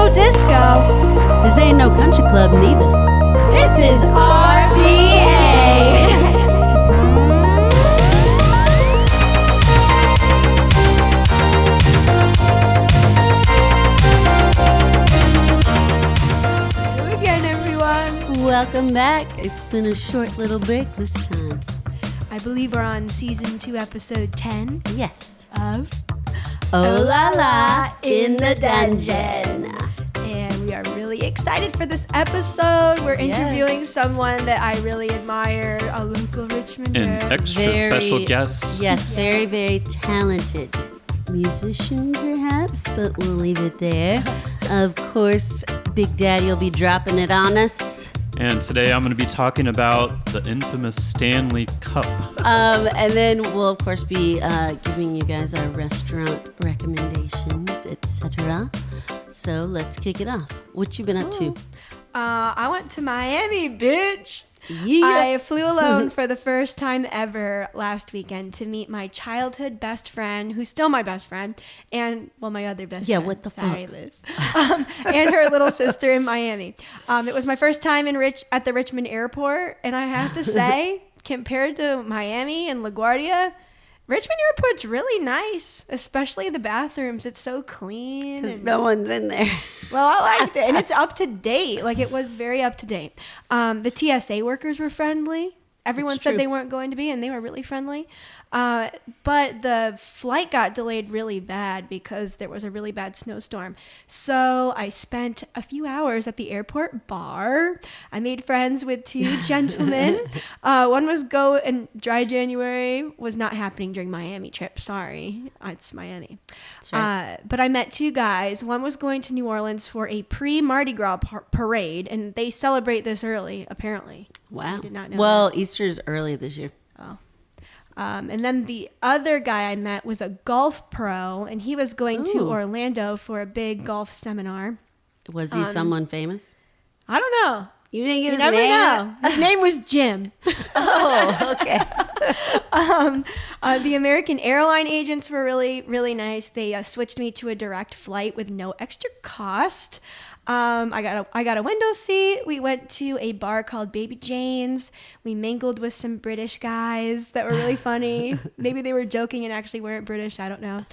no disco. This ain't no country club neither. This is RVA. Hello again, everyone. Welcome back. It's been a short little break this time. I believe we're on season 2, episode 10 Yes. of Oh Lala in the dungeon. And we are really excited for this episode. We're interviewing someone that I really admire, a local Richmonder. An extra special guest. Yes, very, very talented musician perhaps, but we'll leave it there. Of course, Big Daddy will be dropping it on us. And today I'm going to be talking about the infamous Stanley Cup. And then we'll, of course, be giving you guys our restaurant recommendations, etc. So let's kick it off. What you been up to? I went to Miami, bitch. Yeah. I flew alone for the first time ever last weekend to meet my childhood best friend, who's still my best friend, and, well, my other best friend. Yeah, what the Sorry, fuck? Liz. And her little sister in Miami. It was my first time at the Richmond airport, and I have to say, compared to Miami and LaGuardia, Richmond Airport's really nice, especially the bathrooms. It's so clean. Because no one's in there. Well, I liked it. And it's up to date. Like, it was very up to date. The TSA workers were friendly. Everyone said they weren't going to be, and they were really friendly. But the flight got delayed really bad because there was a really bad snowstorm. So I spent a few hours at the airport bar. I made friends with 2 gentlemen. One was go and dry January was not happening during Miami trip. Sorry, it's Miami. That's right. But I met 2 guys. One was going to New Orleans for a pre-Mardi Gras parade, and they celebrate this early, apparently. Wow. I did not know Well, that. Easter's early this year. Oh. And then the other guy I met was a golf pro, and he was going to Orlando for a big golf seminar. Was he someone famous? I don't know. You didn't get You his never name? know. His name was Jim. Oh, okay. The American airline agents were really, really nice. They switched me to a direct flight with no extra cost. I got a window seat. We went to a bar called Baby Jane's. We mingled with some British guys that were really funny. Maybe they were joking and actually weren't British. I don't know.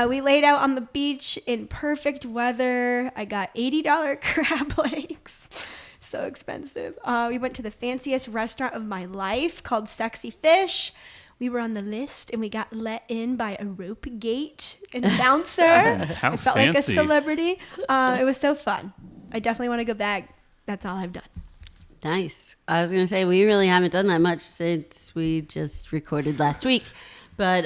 We laid out on the beach in perfect weather. I got $80 crab legs. So expensive. We went to the fanciest restaurant of my life called Sexy Fish. We were on the list, and we got let in by a rope gate and a bouncer. How I felt fancy. like a celebrity. It was so fun. I definitely want to go back. That's all I've done. Nice. I was going to say, we really haven't done that much since we just recorded last week. But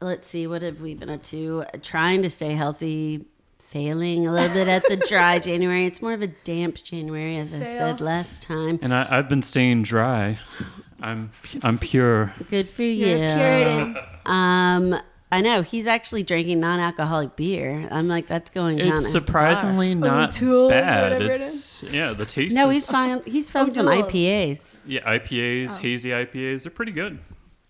let's see, what have we been up to? Trying to stay healthy, failing a little bit at the dry January. It's more of a damp January, as I said last time. And I've been staying dry. I'm pure. Good for you. You're a Puritan. I know. He's actually drinking non-alcoholic beer. I'm like, that's going kind of It's surprisingly not O'Toole, bad. whatever it It's the taste. No, is, he's fine. He's from some O'Toole's. IPAs. Yeah, IPAs, hazy IPAs. They're pretty good.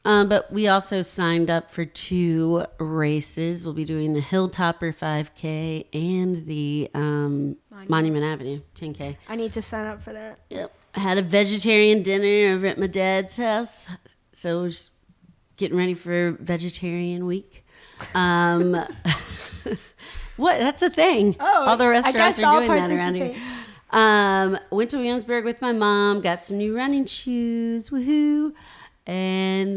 But we also signed up for 2 races. We'll be doing the Hilltopper 5K and the Monument Avenue 10K. I need to sign up for that. Yep. I had a vegetarian dinner over at my dad's house. So we're just getting ready for vegetarian week. What? That's a thing. Oh, all the restaurants I guess are I'll doing that around here. Went to Williamsburg with my mom, got some new running shoes. Woohoo. And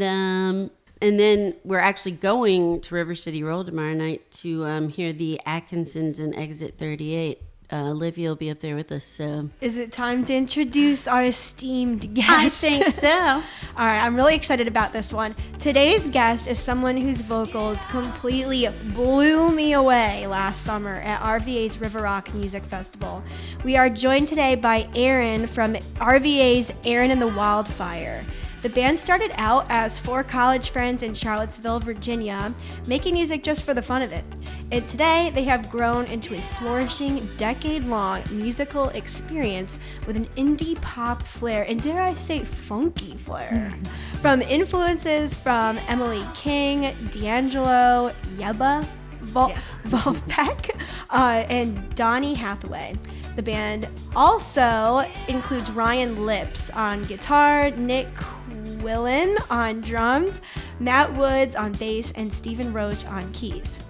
then we're actually going to River City Roll tomorrow night to hear the Atkinsons and Exit 38. Olivia will be up there with us. So Is it time to introduce our esteemed guest? I think so. All right, I'm really excited about this one. Today's guest is someone whose vocals completely blew me away last summer at RVA's River Rock Music Festival. We are joined today by Erin from RVA's Erin The Wildfire. The band started out as 4 college friends in Charlottesville, Virginia, making music just for the fun of it. And today, they have grown into a flourishing, decade-long musical experience with an indie-pop flair, and dare I say, funky flair. From influences from Emily King, D'Angelo, YEBBA, Vulfpeck, and Donny Hathaway. The band also includes Ryan Lips on guitar, Nick Quillen on drums, Matt Woods on bass, and Stephen Roach on keys.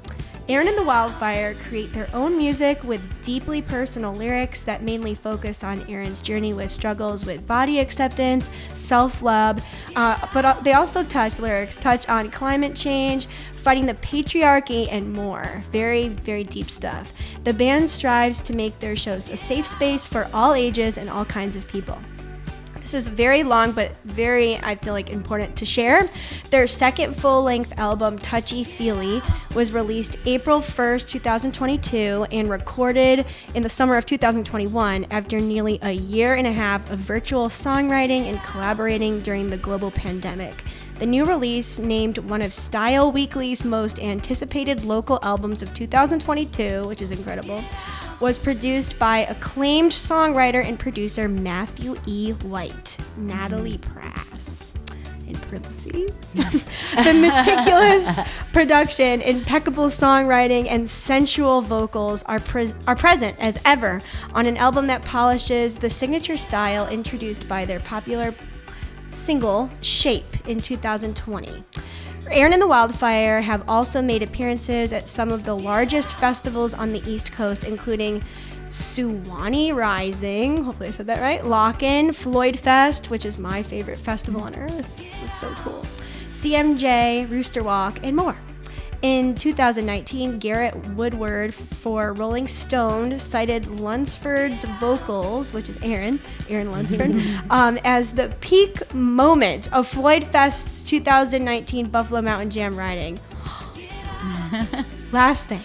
Erin The Wildfire create their own music with deeply personal lyrics that mainly focus on Erin's journey with struggles with body acceptance, self-love, but they also touch on climate change, fighting the patriarchy, and more. Very, very deep stuff. The band strives to make their shows a safe space for all ages and all kinds of people. This is very long, but very, I feel like, important to share. Their second full-length album, Touchy Feely, was released April 1st, 2022, and recorded in the summer of 2021 after nearly a year and a half of virtual songwriting and collaborating during the global pandemic. The new release, named one of Style Weekly's most anticipated local albums of 2022, which is incredible, was produced by acclaimed songwriter and producer Matthew E. White, Natalie Prass, in parentheses. The meticulous production, impeccable songwriting, and sensual vocals are present as ever on an album that polishes the signature style introduced by their popular single, Shape, in 2020. Erin The Wildfire have also made appearances at some of the largest festivals on the East Coast, including Suwannee Rising, hopefully I said that right, Lock-In, Floyd Fest, which is my favorite festival on earth. It's so cool. CMJ, Rooster Walk, and more. In 2019, Garrett Woodward for Rolling Stone cited Lunsford's vocals, which is Erin Lunsford, as the peak moment of Floyd Fest's 2019 Buffalo Mountain Jam riding. Last thing.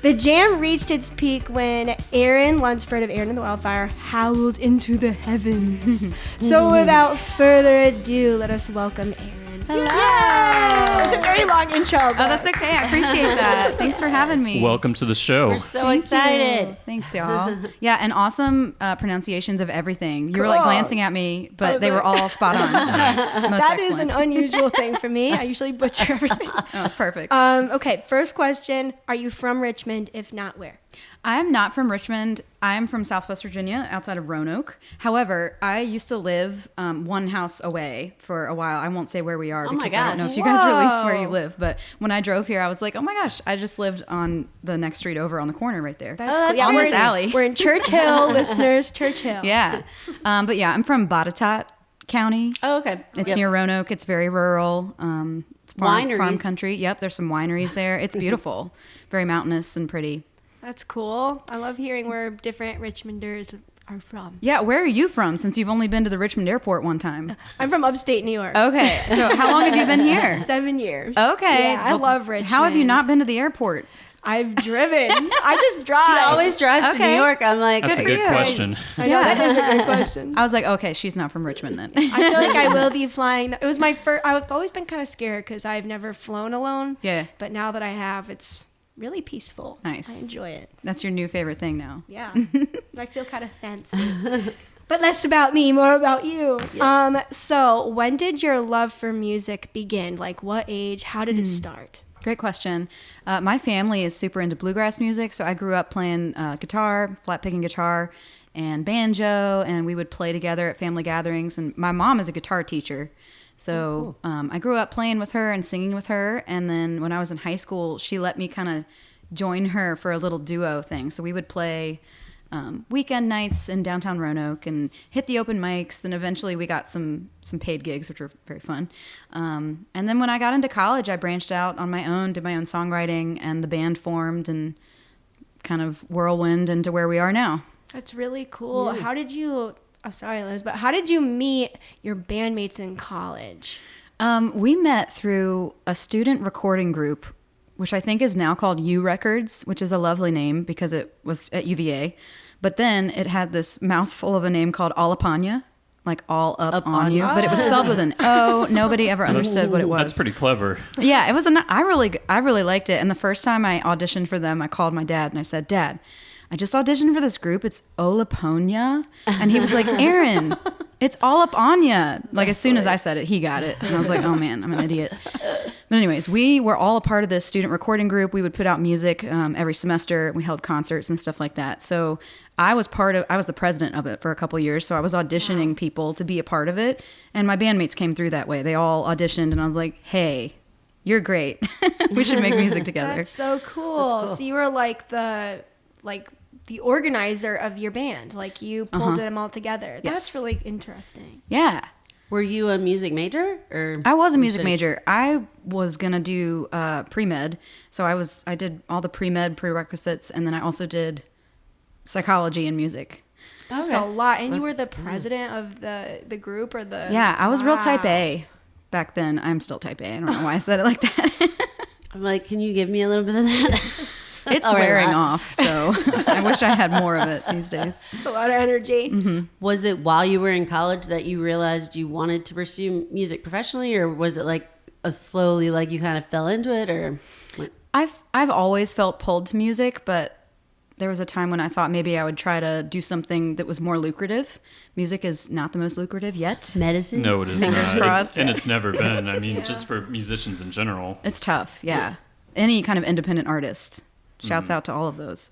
The jam reached its peak when Erin Lunsford of Erin The Wildfire howled into the heavens. So without further ado, let us welcome Erin. Hello. Yay! It's a very long intro. Oh, that's okay. I appreciate that. Thanks for having me. Welcome to the show. We're so excited. Thanks, y'all. Yeah, and awesome pronunciations of everything. You were Cool. like glancing at me, but they were all spot on. Nice. Most That is excellent. an unusual thing for me. I usually butcher everything. Oh, it's perfect. Okay, first question. Are you from Richmond? If not, where? I'm not from Richmond. I'm from Southwest Virginia, outside of Roanoke. However, I used to live one house away for a while. I won't say where we are my because I don't know gosh. if you guys release where Whoa. you live. But when I drove here, I was like, oh my gosh, I just lived on the next street over on the corner right there. That's Oh, cool. that's on we're this in- alley. We're in Church Hill, listeners. Church Hill. Yeah. But yeah, I'm from Botetourt County. Oh, okay. It's Yep. near Roanoke. It's very rural. It's farm Wineries. country. Yep, there's some wineries there. It's beautiful. Very mountainous and pretty. That's cool. I love hearing where different Richmonders are from. Yeah, where are you from since you've only been to the Richmond airport one time? I'm from upstate New York. Okay, so how long have you been here? 7 years. Okay. Yeah, I Well, love Richmond. How have you not been to the airport? I've driven. I just drive. She always drives to Okay. New York. I'm like, That's a for good you. question. I know, Yeah. that is a good question. I was like, okay, she's not from Richmond then. I feel like I will be flying. It was my first. I've always been kind of scared because I've never flown alone. Yeah. But now that I have, it's really peaceful. Nice. I enjoy it. That's your new favorite thing now. Yeah. I feel kind of fancy. But less about me, more about you. So when did your love for music begin? Like what age? How did it start? Great question. My family is super into bluegrass music, so I grew up playing guitar, flat picking guitar, and banjo, and we would play together at family gatherings. And my mom is a guitar teacher, so I grew up playing with her and singing with her. And then when I was in high school, she let me kind of join her for a little duo thing. So we would play weekend nights in downtown Roanoke and hit the open mics. And eventually we got some paid gigs, which were very fun. And then when I got into college, I branched out on my own, did my own songwriting, and the band formed and kind of whirlwind into where we are now. That's really cool. How did you, I'm sorry, Liz, but how did you meet your bandmates in college? We met through a student recording group, which I think is now called U Records, which is a lovely name because it was at UVA. But then it had this mouthful of a name called All Upon Ya, like all up on you. But it was spelled with an O. Nobody ever understood what it was. That's pretty clever. Yeah, it was. I really liked it. And the first time I auditioned for them, I called my dad and I said, "Dad, I just auditioned for this group. It's Olaponia." And he was like, "Erin, it's all up on ya." Like as soon as I said it, he got it. And I was like, "Oh man, I'm an idiot." But anyways, we were all a part of this student recording group. We would put out music every semester. We held concerts and stuff like that. So I was the president of it for a couple years. So I was auditioning people to be a part of it. And my bandmates came through that way. They all auditioned and I was like, hey, you're great. We should make music together. That's so cool. So you were like the organizer of your band. Like you pulled them all together. Yes. That's really interesting. Yeah. Were you a music major or? I was a music major. I was gonna do pre-med, so I did all the pre-med prerequisites, and then I also did psychology and music. That's a lot. And you were the president of the group or the. Yeah, I was real type A back then. I'm still type A. I don't know why I said it like that. I'm like, can you give me a little bit of that? It's wearing off, so I wish I had more of it these days. A lot of energy. Mm-hmm. Was it while you were in college that you realized you wanted to pursue music professionally, or was it like a slowly, like you kind of fell into it, or? I've always felt pulled to music, but there was a time when I thought maybe I would try to do something that was more lucrative. Music is not the most lucrative yet. Medicine? No, it is Fingers not. crossed. And it's never been. I mean, just for musicians in general. It's tough, yeah. Any kind of independent artist. Shouts out to all of those.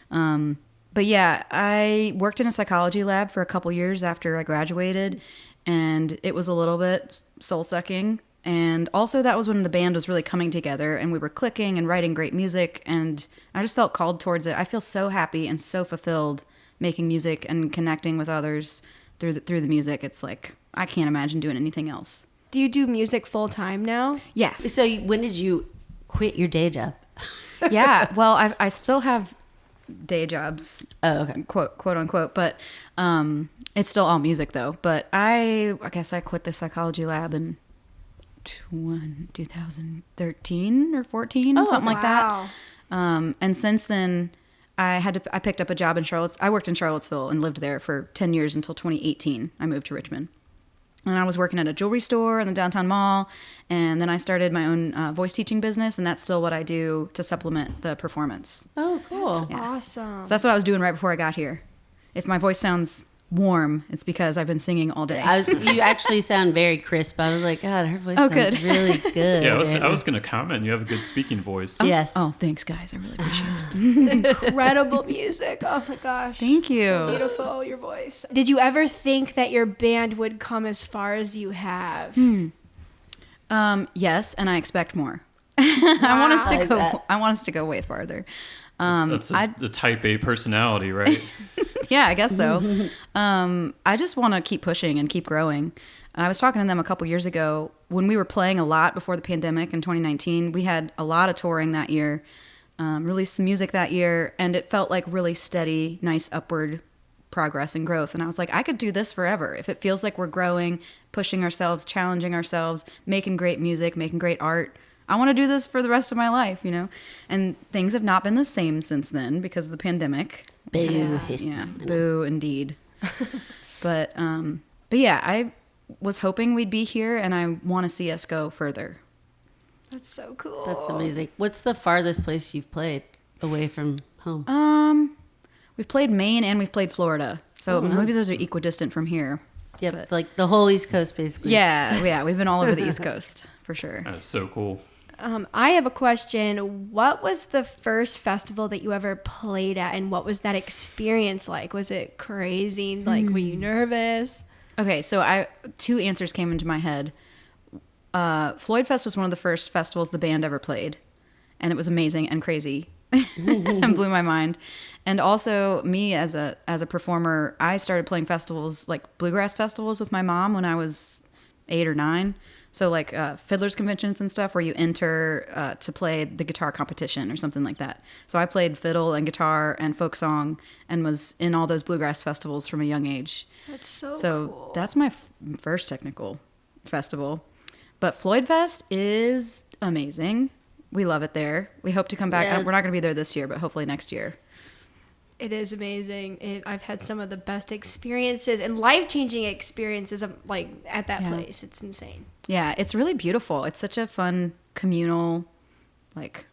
But yeah, I worked in a psychology lab for a couple years after I graduated, and it was a little bit soul-sucking. And also that was when the band was really coming together and we were clicking and writing great music, and I just felt called towards it. I feel so happy and so fulfilled making music and connecting with others through the music. It's like, I can't imagine doing anything else. Do you do music full time now? Yeah. So when did you quit your day job? Yeah. Well, I still have day jobs. Oh, okay. Quote unquote. But it's still all music though. But I guess I quit the psychology lab in 2013 or 14, something like that. And since then, I picked up a job in I worked in Charlottesville and lived there for 10 years until 2018. I moved to Richmond. And I was working at a jewelry store in the downtown mall. And then I started my own voice teaching business. And that's still what I do to supplement the performance. Oh, cool. That's awesome. So that's what I was doing right before I got here. If my voice sounds warm, it's because I've been singing all day. You actually sound very crisp. I was like, God, her voice sounds good. really good. Yeah, I was going to comment. You have a good speaking voice. Yes. Oh, thanks, guys. I really appreciate it. Incredible music. Oh my gosh. Thank you. So beautiful, your voice. Did you ever think that your band would come as far as you have? Yes, and I expect more. I want us to like go. that. I want us to go way farther. That's the type A personality, right? Yeah, I guess so. I just want to keep pushing and keep growing. I was talking to them a couple years ago when we were playing a lot before the pandemic in 2019. We had a lot of touring that year, released some music that year, and it felt like really steady, nice upward progress and growth. And I was like, I could do this forever. If it feels like we're growing, pushing ourselves, challenging ourselves, making great music, making great art, I want to do this for the rest of my life, you know? And things have not been the same since then because of the pandemic. Boo. Yeah, boo indeed. But yeah, I was hoping we'd be here, and I want to see us go further. That's so cool. That's amazing. What's the farthest place you've played away from home? We've played Maine and we've played Florida, so maybe those are equidistant from here. Yep, it's like the whole East Coast, basically. Yeah, we've been all over the East Coast for sure. That is so cool. I have a question. What was the first festival that you ever played at, and what was that experience like? Was it crazy? Like, were you nervous? Okay, so two answers came into my head. Floyd Fest was one of the first festivals the band ever played, and it was amazing and crazy and blew my mind. And also, me as a performer, I started playing festivals, like bluegrass festivals, with my mom when I was 8 or 9. So like fiddlers conventions and stuff where you enter to play the guitar competition or something like that. So I played fiddle and guitar and folk song and was in all those bluegrass festivals from a young age. That's so cool. That's my first technical festival. But Floyd Fest is amazing. We love it there. We hope to come back. Yes. We're not going to be there this year, but hopefully next year. It is amazing. I've had some of the best experiences and life-changing experiences like at that place. It's insane. Yeah, it's really beautiful. It's such a fun, communal, like,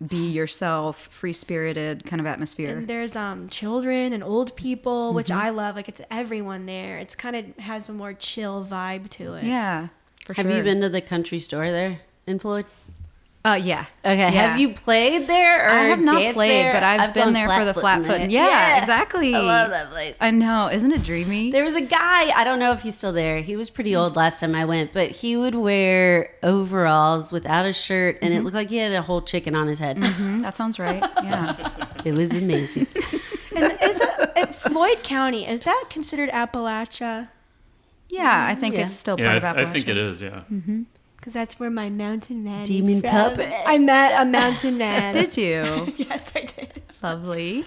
be yourself, free-spirited kind of atmosphere. And there's children and old people, which I love. Like, it's everyone there. It's kind of has a more chill vibe to it. Yeah, for sure. Have you been to the country store there in Floyd? Yeah. Okay. Yeah. Have you played there? Or I have not danced played, there? but I've been gone there for the flat-footing flat foot. there. Yeah, exactly. I love that place. I know. Isn't it dreamy? There was a guy, I don't know if he's still there. He was pretty old last time I went, but he would wear overalls without a shirt, and it looked like he had a whole chicken on his head. That sounds right. Yeah. It was amazing. And Floyd County, is that considered Appalachia? Yeah, I think Yeah. it's still part Yeah, of Appalachia. I think it is. Yeah. Because that's where my mountain man Demon is from. puppet. I met a mountain man. Did you? Yes, I did. Lovely.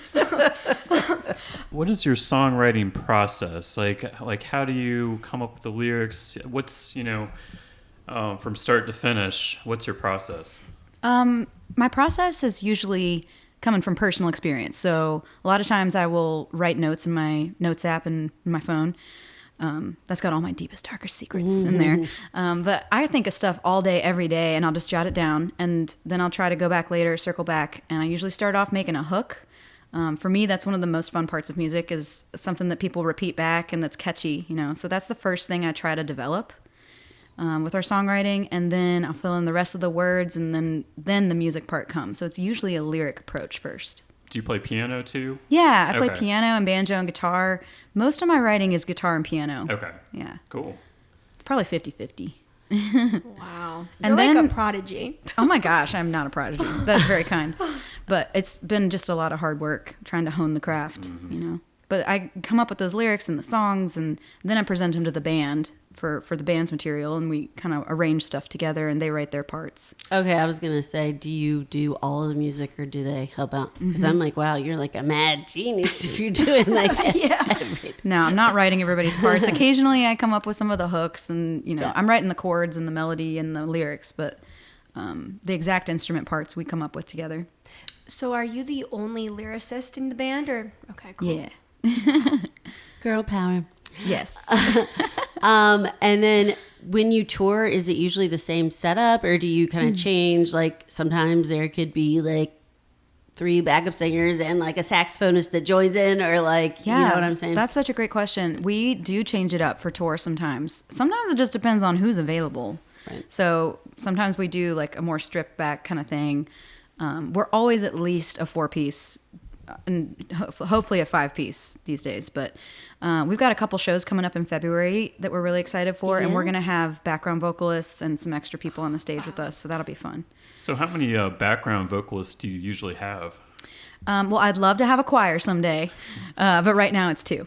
What is your songwriting process? Like how do you come up with the lyrics? What's from start to finish? What's your process? My process is usually coming from personal experience. So a lot of times I will write notes in my notes app and my phone. That's got all my deepest, darkest secrets in there. But I think of stuff all day, every day, and I'll just jot it down. And then I'll try to go back later, circle back. And I usually start off making a hook. For me, that's one of the most fun parts of music, is something that people repeat back and that's catchy, So that's the first thing I try to develop with our songwriting. And then I'll fill in the rest of the words, and then the music part comes. So it's usually a lyric approach first. Do you play piano too? Yeah, I play Okay. piano and banjo and guitar. Most of my writing is guitar and piano. Okay. Yeah. Cool. It's probably 50-50. Wow. And You're like then- a prodigy. Oh my gosh, I'm not a prodigy. That's very kind. But it's been just a lot of hard work trying to hone the craft, But I come up with those lyrics and the songs, and then I present them to the band for the band's material, and we kind of arrange stuff together, and they write their parts. Okay, I was going to say, do you do all of the music, or do they help out? Because I'm like, wow, you're like a mad genius if you're doing like everything. No, I'm not writing everybody's parts. Occasionally I come up with some of the hooks, and, I'm writing the chords and the melody and the lyrics, but the exact instrument parts we come up with together. So are you the only lyricist in the band, or? Okay, cool. Yeah. Girl power. Yes. And then when you tour, is it usually the same setup, or do you kind of change? Like sometimes there could be like 3 backup singers and like a saxophonist that joins in, or like, you know what I'm saying? That's such a great question. We do change it up for tour sometimes. Sometimes it just depends on who's available. Right. So sometimes we do like a more stripped back kind of thing. We're always at least a 4-piece, and hopefully a 5-piece these days. But we've got a couple shows coming up in February that we're really excited for, and we're going to have background vocalists and some extra people on the stage with us. So that'll be fun. So how many background vocalists do you usually have? Well, I'd love to have a choir someday, but right now it's 2.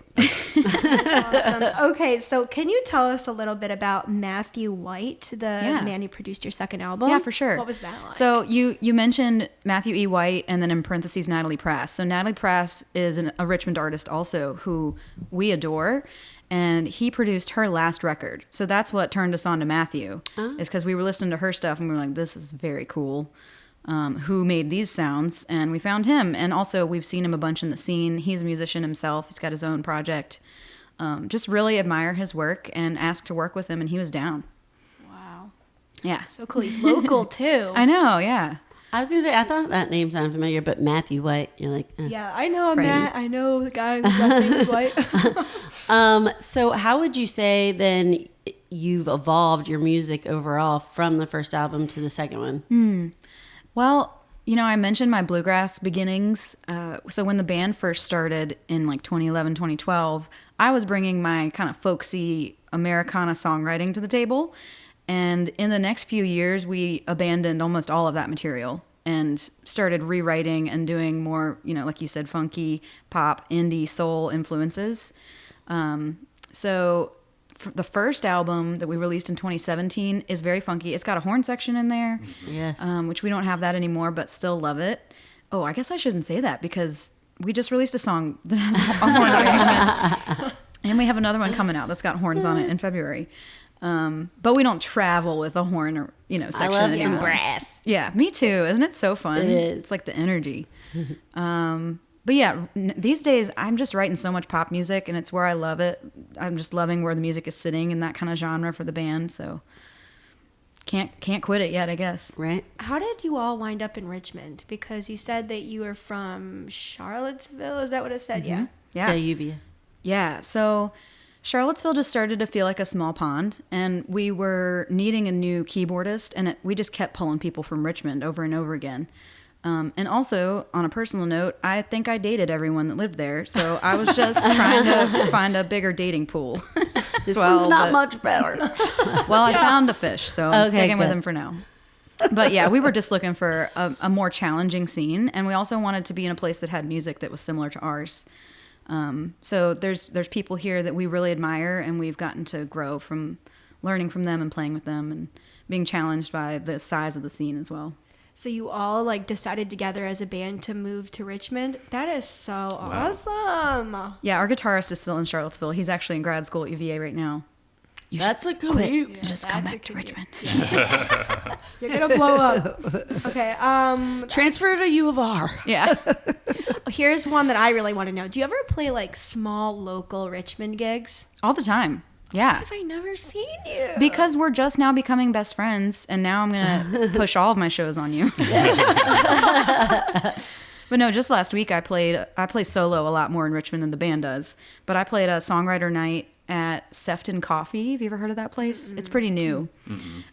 Awesome. Okay, so can you tell us a little bit about Matthew White, the man who produced your second album? Yeah, for sure. What was that like? So you mentioned Matthew E. White, and then in parentheses Natalie Prass. So Natalie Prass is a Richmond artist also who we adore, and he produced her last record. So that's what turned us on to Matthew, is because we were listening to her stuff and we were like, this is very cool. Who made these sounds? And we found him. And also we've seen him a bunch in the scene. He's a musician himself. He's got his own project. Just really admire his work and asked to work with him, and he was down. Wow. Yeah. So cool. He's local, too. I know, yeah. I was going to say, I thought that name sounded familiar, but Matthew White, you're like, Yeah, I know Right. Matt. I know the guy whose last name is White. So how would you say then you've evolved your music overall from the first album to the second one? Well, I mentioned my bluegrass beginnings. So when the band first started in like 2011, 2012, I was bringing my kind of folksy Americana songwriting to the table. And in the next few years, we abandoned almost all of that material and started rewriting and doing more, like you said, funky, pop, indie, soul influences. So the first album that we released in 2017 is very funky. It's got a horn section in there, Yes. which we don't have that anymore, but still love it. Oh, I guess I shouldn't say that because we just released a song that has a horn arrangement. And we have another one coming out that's got horns on it in February. But we don't travel with a horn or, section I love some anymore. brass. Yeah, me too. Isn't it so fun? It is. It's like the energy. But yeah, these days I'm just writing so much pop music, and it's where I love it. I'm just loving where the music is sitting in that kind of genre for the band. So can't quit it yet, I guess. Right? How did you all wind up in Richmond? Because you said that you were from Charlottesville. Is that what it said? Yeah. Yeah. YEBBA. Yeah. So Charlottesville just started to feel like a small pond, and we were needing a new keyboardist, and we just kept pulling people from Richmond over and over again. And also, on a personal note, I think I dated everyone that lived there, so I was just trying to find a bigger dating pool. This one's not much better. Well, I found a fish, so I'm sticking with good. him for now. But yeah, we were just looking for a more challenging scene, and we also wanted to be in a place that had music that was similar to ours. So there's people here that we really admire, and we've gotten to grow from learning from them and playing with them and being challenged by the size of the scene as well. So you all like decided together as a band to move to Richmond? That is so awesome. Yeah, our guitarist is still in Charlottesville. He's actually in grad school at UVA right now. That's a commute. Yeah, Just come that's back to a commute. Richmond. You're gonna blow up. Okay. Transfer to U of R. Yeah. Here's one that I really want to know. Do you ever play like small local Richmond gigs? All the time. Yeah. Have I never seen you? Because we're just now becoming best friends, and now I'm going to push all of my shows on you. But no, just last week I play solo a lot more in Richmond than the band does. But I played a songwriter night at Sefton Coffee. Have you ever heard of that place? It's pretty new.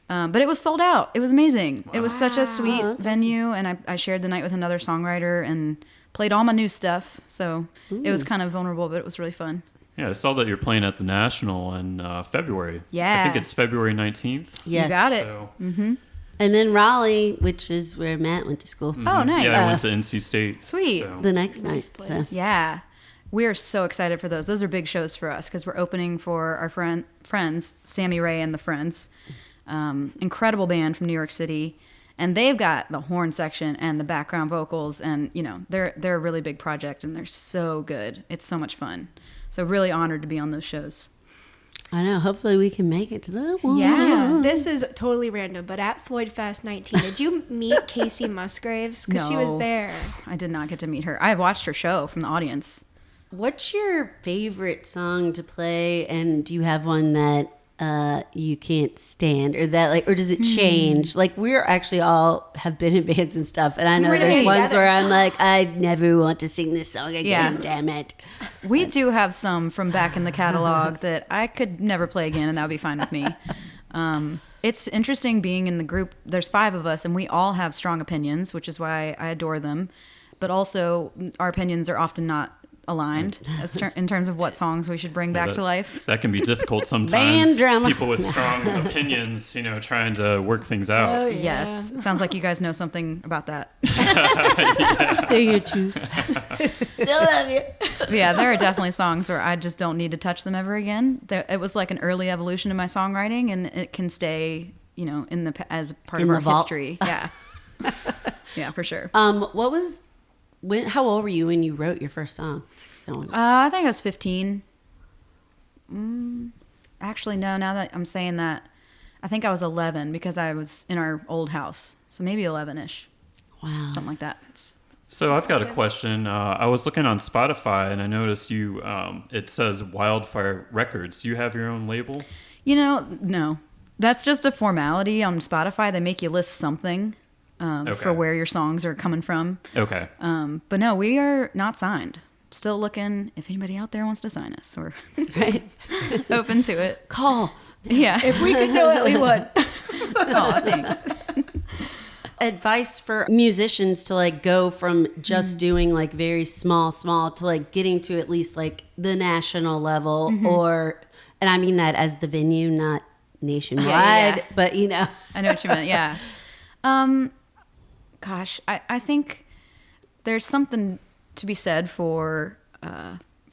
But it was sold out. It was amazing. It was such a sweet venue, and I shared the night with another songwriter and played all my new stuff. So it was kind of vulnerable, but it was really fun. Yeah, I saw that you're playing at the National in February. Yeah. I think it's February 19th. Yes. You got it. So, And then Raleigh, which is where Matt went to school. Oh, nice. yeah, I went to NC State. Sweet. So. The next Nice night. place. So. Yeah. We are so excited for those. Those are big shows for us because we're opening for our friends, Sammy Ray and the Friends. Incredible band from New York City. And they've got the horn section and the background vocals. And, you know, they're a really big project, and they're so good. It's so much fun. So really honored to be on those shows. I know. Hopefully we can make it to that one. Yeah. This is totally random, but at Floyd Fest 19, did you meet Casey Musgraves? Because she was No. there. I did not get to meet her. I watched her show from the audience. What's your favorite song to play, and do you have one that you can't stand, or that like, or does it change? Like, we're actually all have been in bands and stuff, and I know were there's together. ones where I'm like, I never want to sing this song again. Yeah. Damn it. We do have some from back in the catalog that I could never play again, and that would be fine with me. It's interesting being in the group. There's 5 of us, and we all have strong opinions, which is why I adore them. But also, our opinions are often not aligned in terms of what songs we should bring back that- to life. That can be difficult sometimes. Band drama. People with strong opinions, you know, trying to work things out. Yes. It sounds like you guys know something about that. Say it too. Still love you. But yeah, there are definitely songs where I just don't need to touch them ever again. It was like an early evolution of my songwriting, and it can stay, you know, as part In of the our vault. history. Yeah. Yeah, for sure. How old were you when you wrote your first song? I think I was 15. Actually, no, now that I'm saying that, I think I was 11 because I was in our old house. So maybe 11-ish, Wow. something like that. So I've got a question. I was looking on Spotify, and I noticed you. It says Wildfire Records. Do you have your own label? You know, no. That's just a formality on Spotify. They make you list something Okay. for where your songs are coming from. Okay. But no, we are not signed. Still looking. If anybody out there wants to sign us, we're Right. open to it. Call. Yeah. If we could do it, we would. Oh, thanks. Advice for musicians to like go from just doing like very small to like getting to at least like the national level, or, and I mean that as the venue, not nationwide, Yeah. but you know. I know what you meant. Yeah. Gosh, I think there's something to be said for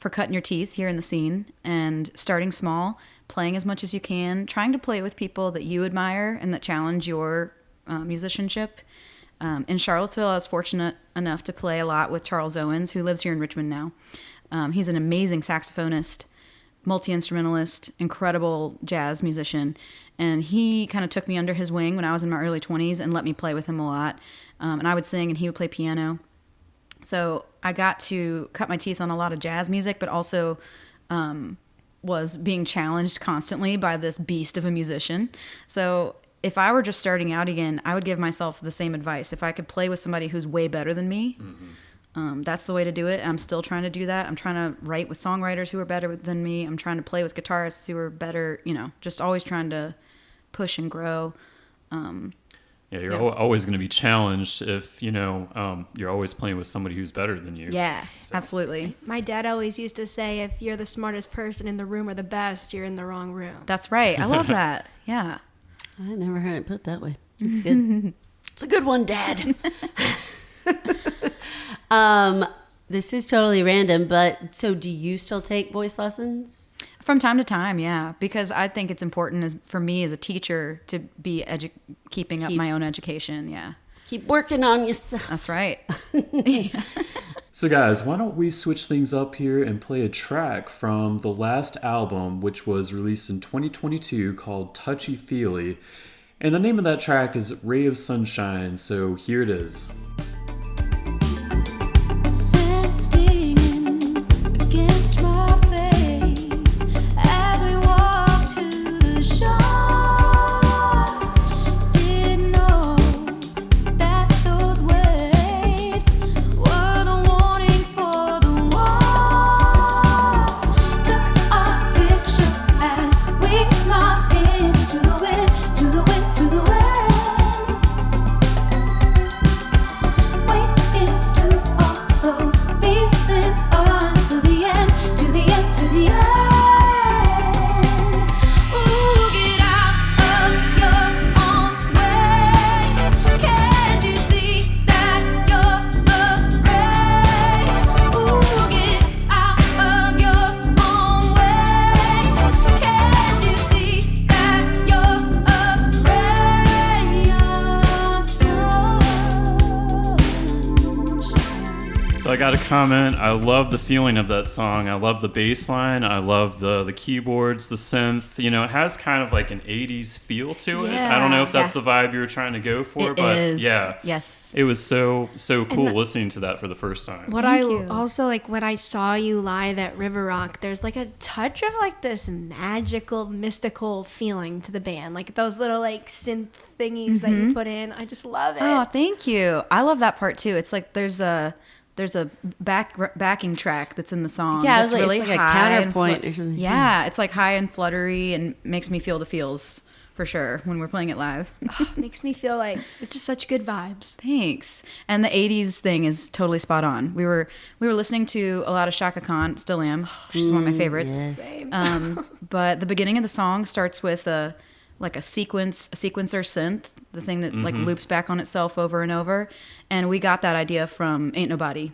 cutting your teeth here in the scene and starting small, playing as much as you can, trying to play with people that you admire and that challenge your musicianship. In Charlottesville, I was fortunate enough to play a lot with Charles Owens, who lives here in Richmond now. He's an amazing saxophonist, multi-instrumentalist, incredible jazz musician. And he kind of took me under his wing when I was in my early 20s and let me play with him a lot. And I would sing and he would play piano. So I got to cut my teeth on a lot of jazz music, but also was being challenged constantly by this beast of a musician. So if I were just starting out again, I would give myself the same advice. If I could play with somebody who's way better than me, That's the way to do it. I'm still trying to do that. I'm trying to write with songwriters who are better than me. I'm trying to play with guitarists who are better, just always trying to push and grow. You're always going to be challenged if, you're always playing with somebody who's better than you. Yeah, absolutely. My dad always used to say, if you're the smartest person in the room or the best, you're in the wrong room. That's right. I love that. Yeah. I never heard it put that way. That's good. It's a good one, Dad. This is totally random, but so do you still take voice lessons? From time to time, yeah, because I think it's important for me as a teacher to be keeping up my own education. Yeah, keep working on yourself. That's right. So guys, why don't we switch things up here and play a track from the last album, which was released in 2022, called Touchy Feely, and the name of that track is Ray of Sunshine. So here it is. I got to comment, I love the feeling of that song. I love the bass line. I love the keyboards, the synth. It has kind of like an 80s feel to it. I don't know if that's the vibe you were trying to go for, but is. Yeah. Yes. It was so cool listening to that for the first time. What I also like when I saw you live at River Rock, there's like a touch of like this magical, mystical feeling to the band. Like those little like synth thingies that you put in. I just love it. Oh, thank you. I love that part too. It's like there's a backing track that's in the song. Yeah, it's really it's like high a counterpoint or something. Yeah, it's like high and fluttery and makes me feel the feels for sure when we're playing it live. Makes me feel like it's just such good vibes. Thanks. And the 80s thing is totally spot on. We were listening to a lot of Shaka Khan, still am, which is one of my favorites. Yes. Same. But the beginning of the song starts with a sequencer synth, the thing that like loops back on itself over and over. And we got that idea from Ain't Nobody,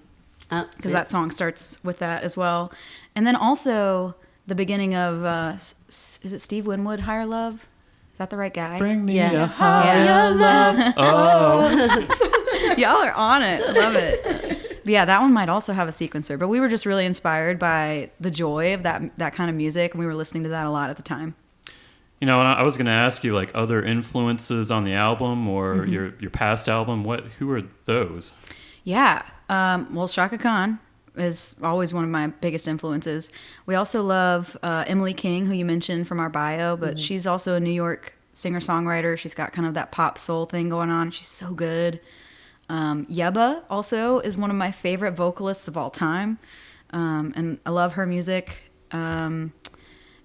because that song starts with that as well. And then also the beginning of, is it Steve Winwood, Higher Love? Is that the right guy? Bring me a higher love. Oh. Y'all are on it. I love it. But yeah, that one might also have a sequencer. But we were just really inspired by the joy of that kind of music. And we were listening to that a lot at the time. And I was going to ask you, like, other influences on the album or your past album. Who are those? Yeah. Well, Shaka Khan is always one of my biggest influences. We also love Emily King, who you mentioned from our bio, but she's also a New York singer-songwriter. She's got kind of that pop soul thing going on. She's so good. YEBBA also is one of my favorite vocalists of all time, and I love her music.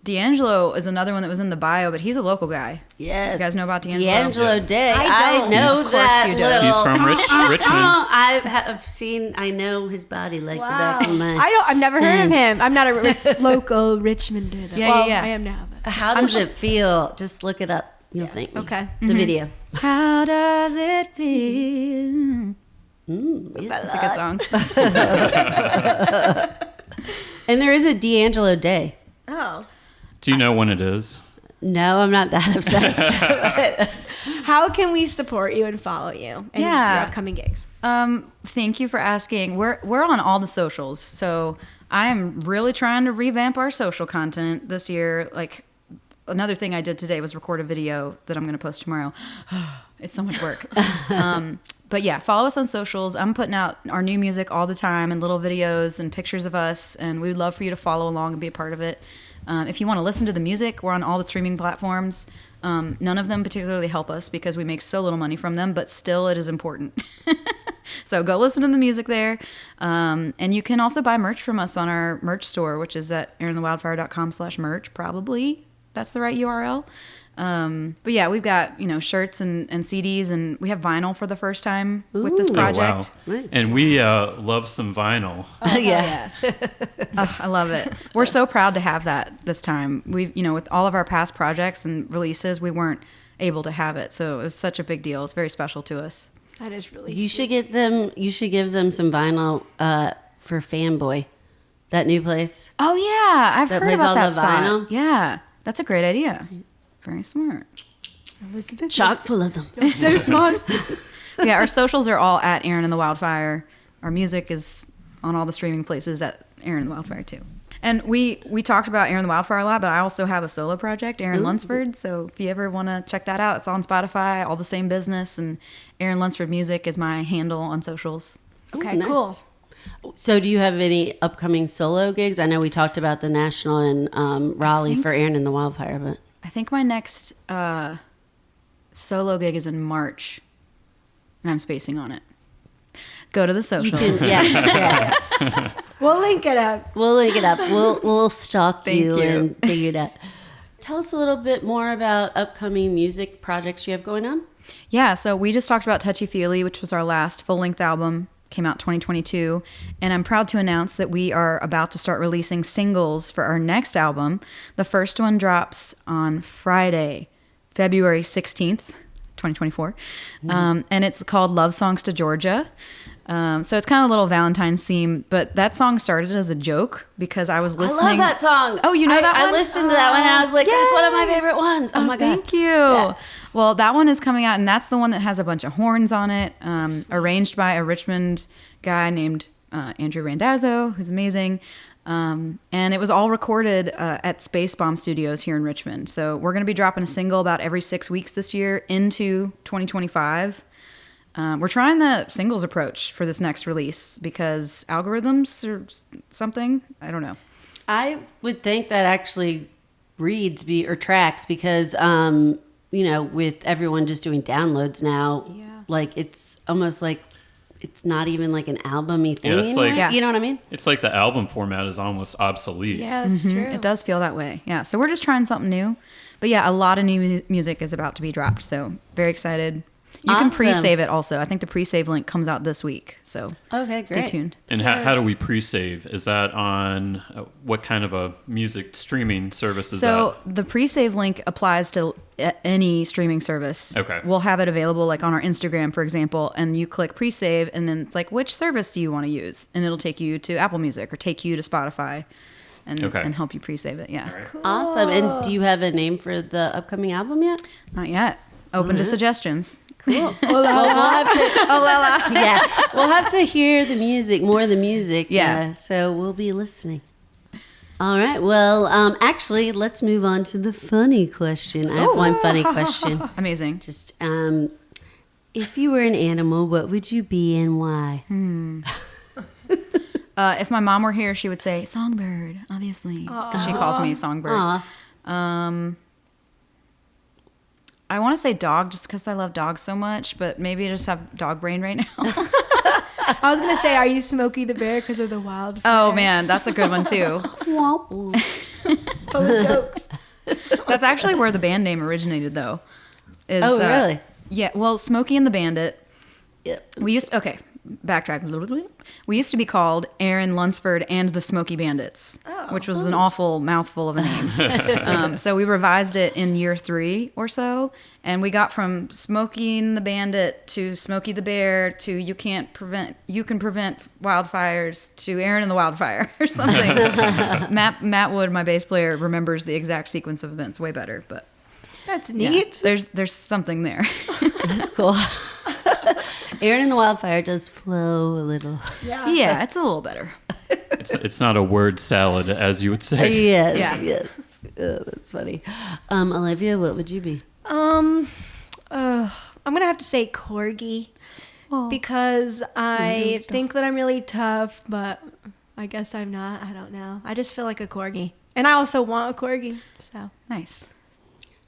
D'Angelo is another one that was in the bio, but he's a local guy. Yes. You guys know about D'Angelo? D'Angelo Day. I don't. I know Of course that you do. little... He's from Richmond. I know his body like the back of my... I've never heard of him. I'm not a local Richmonder though. Yeah. I am now. But How does it feel? Just look it up. You'll think. Okay. The video. How does it feel? Yeah. That's a good song. And there is a D'Angelo Day. Oh. Do you know when it is? No, I'm not that obsessed. How can we support you and follow you and your upcoming gigs? Thank you for asking. We're on all the socials, so I'm really trying to revamp our social content this year. Like, another thing I did today was record a video that I'm going to post tomorrow. It's so much work. But yeah, follow us on socials. I'm putting out our new music all the time and little videos and pictures of us, and we would love for you to follow along and be a part of it. If you want to listen to the music, we're on all the streaming platforms. None of them particularly help us because we make so little money from them, but still it is important. So go listen to the music there. And you can also buy merch from us on our merch store, which is at erinthewildfire.com/merch. Probably that's the right URL. But yeah, we've got, shirts and CDs, and we have vinyl for the first time with this Ooh. project. Oh, wow. Nice. And we love some vinyl. Yeah. Oh, I love it. We're so proud to have that this time. We've, with all of our past projects and releases, we weren't able to have it. So it was such a big deal. It's very special to us. That is really You sweet. should give them some vinyl for Fanboy, that new place. Oh yeah, I've That heard plays about all that the spot. vinyl? Yeah, that's a great idea. Very smart. Elizabeth, Chock full of them. you're so smart. Yeah, our socials are all at Erin and the Wildfire. Our music is on all the streaming places at Erin the Wildfire too. And we talked about Erin the Wildfire a lot, but I also have a solo project, Erin Lunsford. So if you ever want to check that out, it's on Spotify, all the same business. And Erin Lunsford Music is my handle on socials. Okay, Nice. cool. So do you have any upcoming solo gigs? I know we talked about the National in Raleigh for Erin and the Wildfire, but I think my next solo gig is in March, and I'm spacing on it. Go to the you socials. can, yes. We'll link it up. We'll link it up. We'll stalk Thank you. and figure it out. Tell us a little bit more about upcoming music projects you have going on. Yeah, so we just talked about Touchy Feely, which was our last full-length album, came out 2022, and I'm proud to announce that we are about to start releasing singles for our next album. The first one drops on Friday, February 16th, 2024, and it's called Love Songs to Georgia. So it's kind of a little Valentine's theme, but that song started as a joke because I was listening. I love that song. Oh, you know that one? I listened to that one and I was like, that's one of my favorite ones. Oh my God. Thank you. Well, that one is coming out, and that's the one that has a bunch of horns on it, arranged by a Richmond guy named Andrew Randazzo, who's amazing. And it was all recorded at Space Bomb Studios here in Richmond. So we're going to be dropping a single about every 6 weeks this year into 2025. We're trying the singles approach for this next release because algorithms or something, I don't know. I would think that actually tracks because, with everyone just doing downloads now, like it's almost like it's not even like an album-y thing Yeah, it's anymore. like- You know what I mean? It's like the album format is almost obsolete. Yeah, that's true. It does feel that way. Yeah. So we're just trying something new. But yeah, a lot of new music is about to be dropped. So very excited. You can Awesome. pre-save it also. I think the pre-save link comes out this week. So Okay, stay great. tuned. And how do we pre-save? Is that on what kind of a music streaming service is So that? the pre-save link applies to any streaming service. Okay. We'll have it available like on our Instagram, for example, and you click pre-save and then it's like, which service do you want to use? And it'll take you to Apple Music or take you to Spotify and help you pre-save it. Yeah. Awesome. And do you have a name for the upcoming album yet? Not yet. Open to suggestions. Cool. Well, we'll have to. Oh, Lala. Yeah, we'll have to hear the music, more of the music. Yeah. So we'll be listening. All right. Well, actually, let's move on to the funny question. I have one funny question. Amazing. Just, if you were an animal, what would you be and why? If my mom were here, she would say songbird, obviously. 'Cause she calls me songbird. Aw. I want to say dog just because I love dogs so much, but maybe I just have dog brain right now. I was gonna say, are you Smokey the Bear because of the wildfire? Oh man, that's a good one too. Full of jokes. That's actually where the band name originated, though. Oh, really? Yeah. Well, Smokey and the Bandit. Yep. We used backtrack a little bit. We used to be called Erin Lunsford and the Smoky Bandits, which was an awful mouthful of a name. So we revised it in year 3 or so, and we got from Smokey and the Bandit to Smokey the Bear to you can prevent wildfires to Erin and the Wildfire or something. Matt Wood, my bass player, remembers the exact sequence of events way better, but That's yeah, neat. there's something there. That's cool. Erin and the Wildfire does flow a little. Yeah, it's a little better. It's not a word salad, as you would say. Yes, Yeah. yes. Oh, that's funny. Olivia, what would you be? I'm gonna have to say corgi because I think that I'm really tough, but I guess I'm not. I don't know. I just feel like a corgi, and I also want a corgi. So Nice.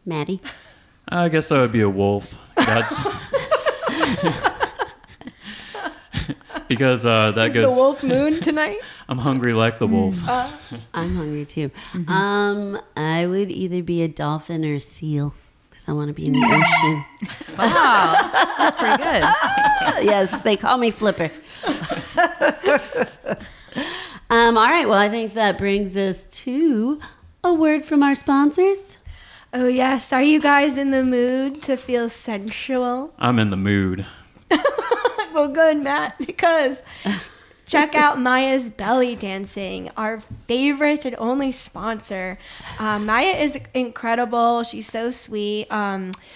Maddie? I guess I would be a wolf. because that Is goes. the wolf moon tonight? I'm hungry like the wolf. I'm hungry too. I would either be a dolphin or a seal because I want to be in the ocean. Wow, that's pretty good. Yes, they call me Flipper. All right, well, I think that brings us to a word from our sponsors. Oh, yes. Are you guys in the mood to feel sensual? I'm in the mood. Well, good, Matt, because check out Maya's Belly Dancing, our favorite and only sponsor. Maya is incredible. She's so sweet.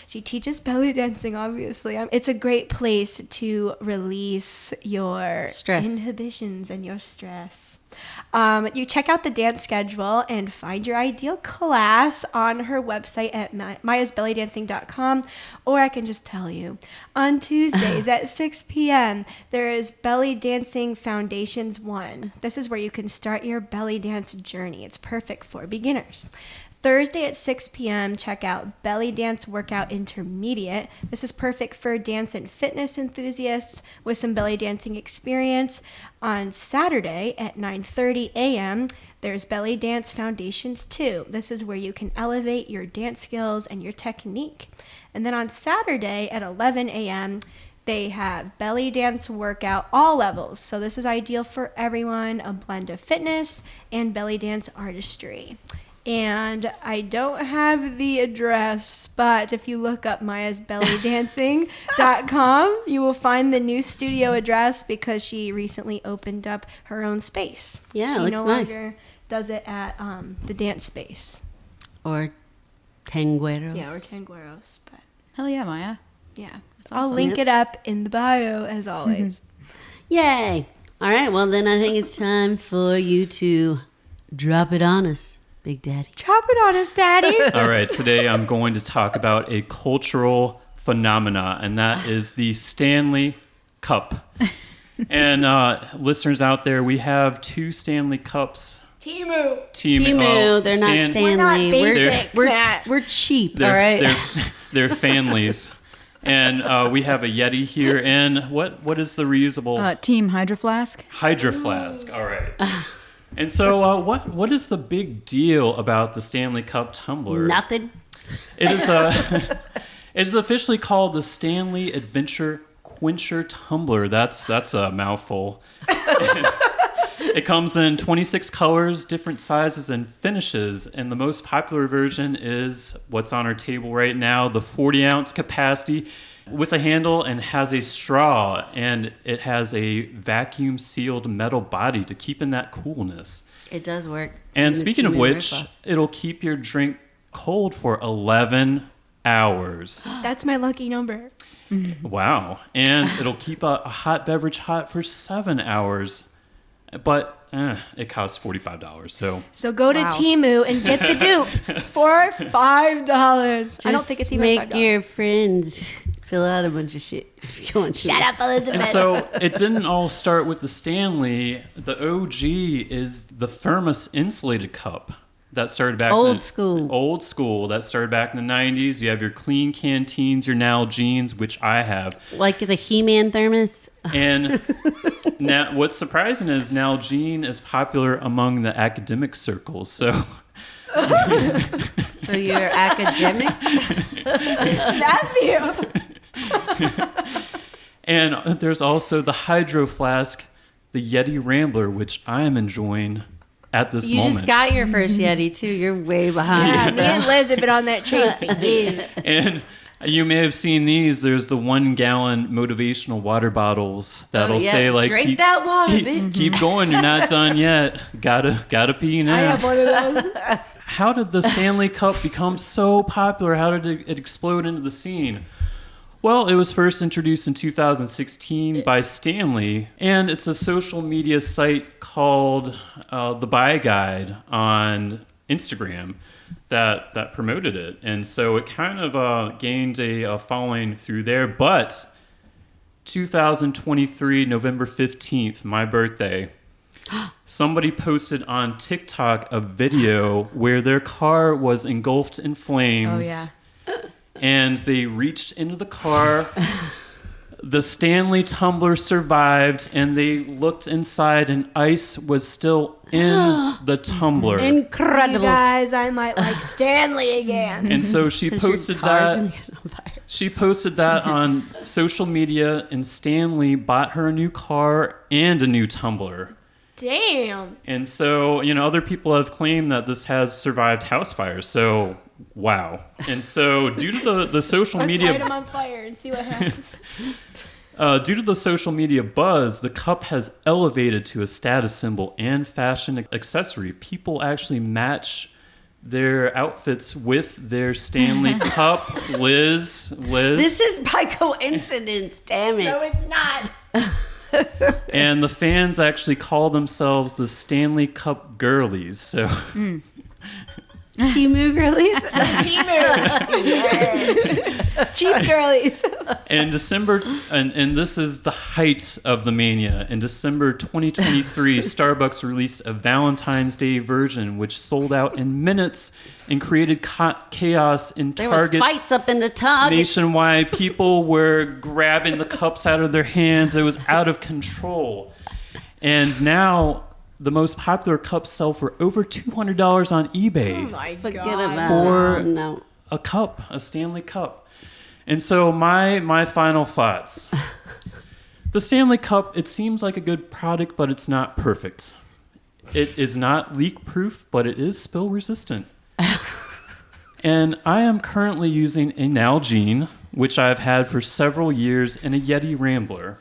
She teaches belly dancing, obviously. It's a great place to release your Stress. inhibitions and your stress. You check out the dance schedule and find your ideal class on her website at mayasbellydancing.com, or I can just tell you, on Tuesdays at 6 p.m., there is Belly Dancing Foundations 1. This is where you can start your belly dance journey. It's perfect for beginners. Thursday at 6 p.m., check out Belly Dance Workout Intermediate. This is perfect for dance and fitness enthusiasts with some belly dancing experience. On Saturday at 9:30 a.m., there's Belly Dance Foundations 2. This is where you can elevate your dance skills and your technique. And then on Saturday at 11 a.m., they have Belly Dance Workout All Levels. So this is ideal for everyone, a blend of fitness and belly dance artistry. And I don't have the address, but if you look up mayasbellydancing.com, you will find the new studio address because she recently opened up her own space. Yeah, she it looks no nice. longer does it at the dance space. Or Tangueros. Yeah, or Tangueros. But Hell yeah, Maya. yeah, That's I'll awesome. link it up in the bio as always. Yay. All right, well, then I think it's time for you to drop it on us, Big Daddy. Drop it on us, Daddy. All right, today I'm going to talk about a cultural phenomena, and that is the Stanley Cup. And listeners out there, we have 2 Stanley Cups. Timu. Timu, they're not Stan- Stanley. We're not basic, we're, Matt. we're cheap, They're, all right? they're Fanleys. And we have a Yeti here, and what is the reusable Team Hydro Flask. Hydro Flask? All right. And so, what is the big deal about the Stanley Cup tumbler? Nothing. It is it is officially called the Stanley Adventure Quencher Tumbler. That's a mouthful. It comes in 26 colors, different sizes and finishes, and the most popular version is what's on our table right now, the 40-ounce capacity with a handle and has a straw, and it has a vacuum-sealed metal body to keep in that coolness. It does work. And the speaking of Timu which, ripoff. it'll keep your drink cold for 11 hours. That's my lucky number. Wow. And it'll keep a hot beverage hot for 7 hours. But it costs $45. So go to Wow. Timu and get the dupe for $5. I don't think it's even make $5. your friends fill out a bunch of shit if you want to. Shut up, Elizabeth. and so it didn't all start with the Stanley. The OG is the thermos insulated cup that started back Old school. Old school that started back in the 90s. You have your clean canteens, your Nalgene's, which I have. Like the He-Man thermos. And now what's surprising is Nalgene is popular among the academic circles. So So you're academic? Matthew. and there's also the Hydro Flask, the Yeti Rambler, which I am enjoying at this You moment. just got your first Yeti, too. You're way behind. Yeah, me and Liz have been on that train for years. And you may have seen these. There's the 1-gallon motivational water bottles that'll yeah. say like, Drink keep, that water, bitch. keep going. You're not done yet. Gotta pee I now. have one of those. How did the Stanley Cup become so popular? How did it explode into the scene? Well, it was first introduced in 2016 by Stanley, and it's a social media site called The Buy Guide on Instagram that promoted it. And so it kind of gained a following through there. But 2023, November 15th, my birthday, somebody posted on TikTok a video where their car was engulfed in flames. Oh, yeah. And they reached into the car, the Stanley tumbler survived, and they looked inside, and ice was still in the tumbler. You Incredible. guys, I might like Stanley again. And so she 'Cause your posted car's gonna that. get on fire. She posted that on social media, and Stanley bought her a new car and a new tumbler. Damn. And so, other people have claimed that this has survived house fires. So, wow. And so, due to the social Let's media, light him on fire and see what happens. due to the social media buzz, the cup has elevated to a status symbol and fashion accessory. People actually match their outfits with their Stanley Cup. Liz. This is by coincidence, damn it. No, it's not. And the fans actually call themselves the Stanley Cup Girlies. So, Timu girlies. Cheap girlies. in December, and this is the height of the mania. In December 2023, Starbucks released a Valentine's Day version, which sold out in minutes and created chaos in There was Target. fights up in the tub. Nationwide, people were grabbing the cups out of their hands. It was out of control. And now the most popular cups sell for over $200 on eBay. Oh my Forget God. about For- it. No. A cup, a Stanley Cup. And so my final thoughts. The Stanley Cup, it seems like a good product, but it's not perfect. It is not leak proof, but it is spill resistant. And I am currently using a Nalgene, which I've had for several years, and a Yeti Rambler.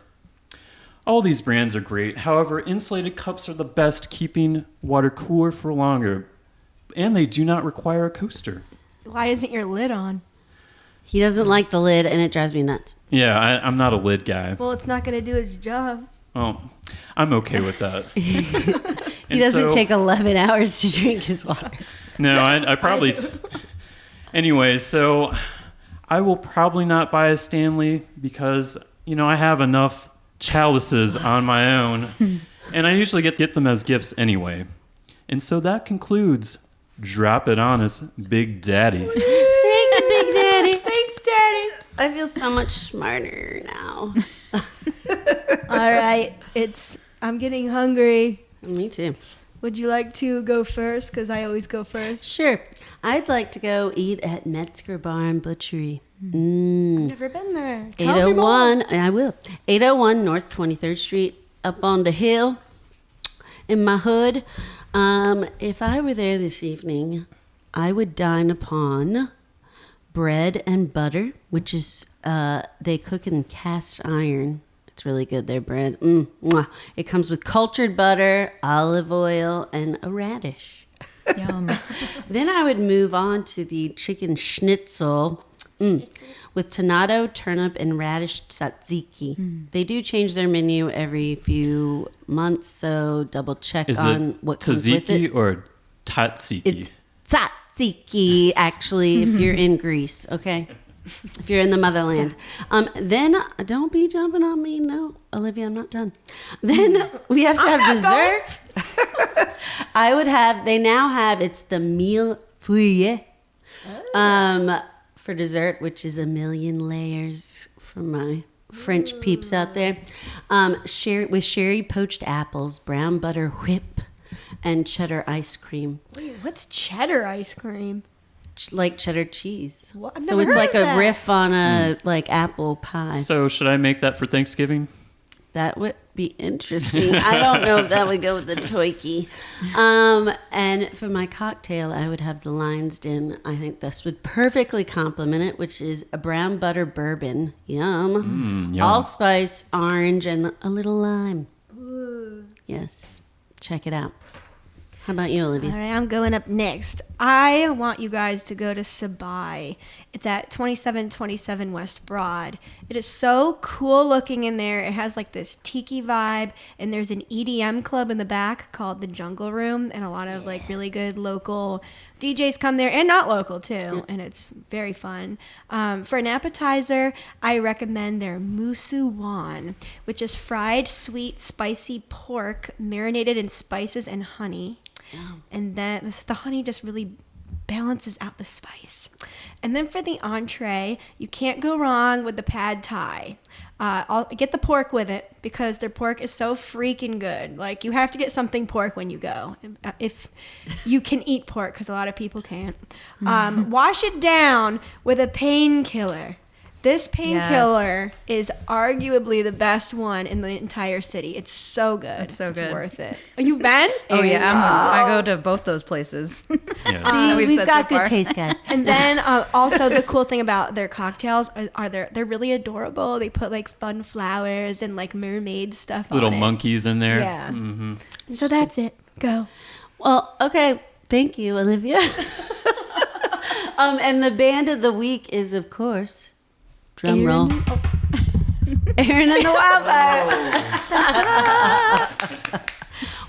All these brands are great. However, insulated cups are the best, keeping water cooler for longer. And they do not require a coaster. Why isn't your lid on? He doesn't like the lid, and it drives me nuts. Yeah, I'm not a lid guy. Well, it's not going to do its job. Well, I'm okay with that. He doesn't take 11 hours to drink his water. No, I probably... Anyway, so I will probably not buy a Stanley because, I have enough chalices on my own. And I usually get them as gifts anyway. And so that concludes Drop It On Us, Big Daddy. Thank you, Big Daddy. Thanks, Daddy. I feel so much smarter now. All right. I'm getting hungry. Me too. Would you like to go first? Because I always go first. Sure. I'd like to go eat at Metzger Bar and Butchery. Never been there. Tell me more. 801, I will. 801 North 23rd Street, up on the hill in my hood. If I were there this evening, I would dine upon bread and butter, which is, they cook in cast iron. It's really good, their bread. Mwah. It comes with cultured butter, olive oil, and a radish. Yum. Then I would move on to the chicken schnitzel with tomato, turnip, and radish tzatziki. They do change their menu every few months, so double check Is on it what comes with tzatziki it. or tatsiki? It's tzatziki, actually, if you're in Greece, okay? If you're in the motherland. Then, don't be jumping on me. No, Olivia, I'm not done. Then we have to have dessert. I would have, they now have, it's the mille feuilles for dessert, which is a million layers for my French peeps out there. With sherry poached apples, brown butter whip, and cheddar ice cream. Wait, what's cheddar ice cream? Like cheddar cheese. What? I've So never it's heard like of a that. riff on a like apple pie. So should I make that for Thanksgiving? That would be interesting. I don't know if that would go with the toiki. And for my cocktail, I would have the Lion's Den. I think this would perfectly complement it, which is a brown butter bourbon. Yum. Yum. Allspice, orange, and a little lime. Yes. Check it out. How about you, Olivia? All right, I'm going up next. I want you guys to go to Sabai. It's at 2727 West Broad. It is so cool looking in there. It has like this tiki vibe, and there's an EDM club in the back called the Jungle Room, and a lot of like really good local DJs come there, and not local too, and it's very fun. For an appetizer, I recommend their musu wan, which is fried sweet spicy pork marinated in spices and honey. And then the honey just really balances out the spice. And then for the entree, you can't go wrong with the pad thai. I'll get the pork with it because their pork is so freaking good. Like, you have to get something pork when you go, if you can eat pork, because a lot of people can't. Wash it down with a painkiller. This painkiller is arguably the best one in the entire city. It's so good. It's so good. It's worth it. Oh, you've been? Oh yeah, I go to both those places. Yeah. We've got good taste, guys. And then also the cool thing about their cocktails are they're really adorable. They put like fun flowers and like mermaid stuff Little on it. monkeys in there. Yeah. So that's it. Go. Well, okay. Thank you, Olivia. And the band of the week is, of course, drum roll, Erin and the Wildfire.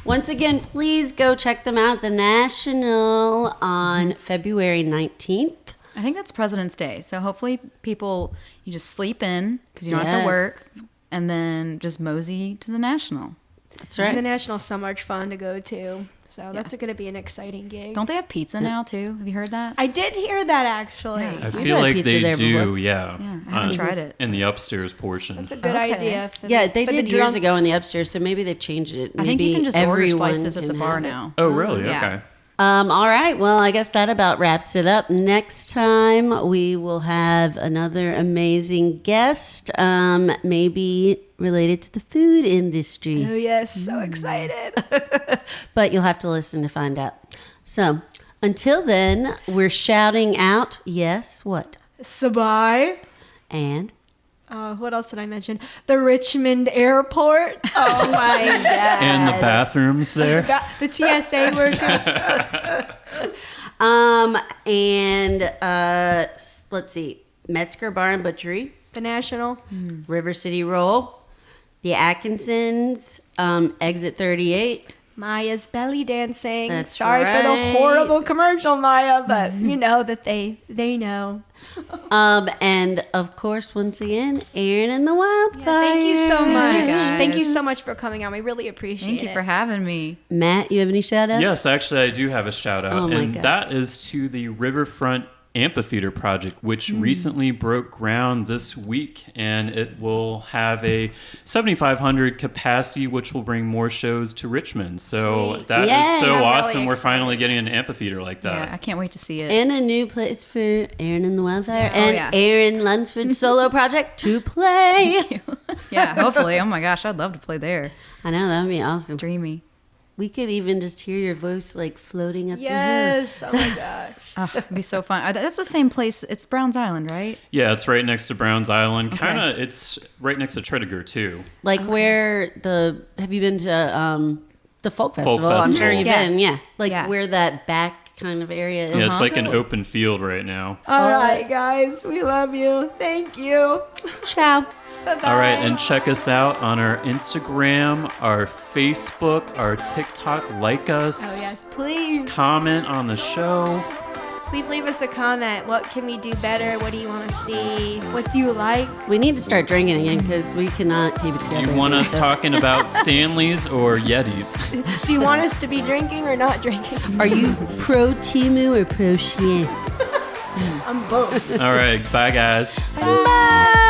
Once again, please go check them out. The National on February 19th. I think that's President's Day. So hopefully you just sleep in because you don't have to work, and then just mosey to the National. That's right. And the National's so much fun to go to. So that's going to be an exciting gig. Don't they have pizza now too? Have you heard that? I did hear that actually. Yeah. I We've feel had like pizza they there do, before. yeah. I haven't tried it. In the upstairs portion. That's a good Okay. idea. Yeah, they for did the years ago in drunks. the upstairs, so maybe they've changed it. I think you can just order everyone slices at the can bar have it. now. Oh, really? Yeah. Okay. All right. Well, I guess that about wraps it up. Next time we will have another amazing guest, maybe related to the food industry. Oh yes, so excited. But you'll have to listen to find out. So until then, we're shouting out, yes, what? Sabai. And? What else did I mention? The Richmond Airport. Oh my God. And the bathrooms there. The TSA workers. Let's see, Metzger Bar and Butchery, The National. River City Roll, the Atkinsons, Exit 38. Maya's belly dancing. That's Sorry for the right. horrible commercial, Maya, but you know that they know. And of course, once again, Erin and the Wildfire. Thank you so much. guys. Thank you so much for coming on. We really appreciate it. Thank you for having me. Matt, you have any shout outs? Yes, actually, I do have a shout out. Oh my and God. that is to the Riverfront Amphitheater project, which recently broke ground this week, and it will have a 7,500 capacity, which will bring more shows to Richmond. So Sweet. that is Yay. so I'm really awesome. We're excited. finally getting an amphitheater like Yeah, that. I can't wait to see it. And a new place for Erin and the Wildfire Yeah. and Oh, yeah. Erin Lunsford's solo project to play. Yeah, hopefully. Oh my gosh, I'd love to play there. I know, that would be awesome. Dreamy. We could even just hear your voice like floating up Yes. Oh my gosh. Oh, it'd be so fun. That's the same place. It's Browns Island, right? Yeah, it's right next to Browns Island. Okay. Kind of, it's right next to Tredegar, too. the hill. Like where have you been to the folk festival? I'm sure Festival. you've Yeah. been, yeah. Like Yeah. where that back kind of area is. Yeah, it's like an open field right now. All right, guys. We love you. Thank you. Ciao. Bye-bye. All right, and check us out on our Instagram, our Facebook, our TikTok. Like us. Oh, yes. Please. Comment on the show. Please leave us a comment. What can we do better? What do you want to see? What do you like? We need to start drinking again because we cannot keep it Do together. you want us So- talking about Stanleys or Yetis? Do you want us to be drinking or not drinking? Are you pro Timu or pro Shein? I'm both. All right, bye guys. Bye.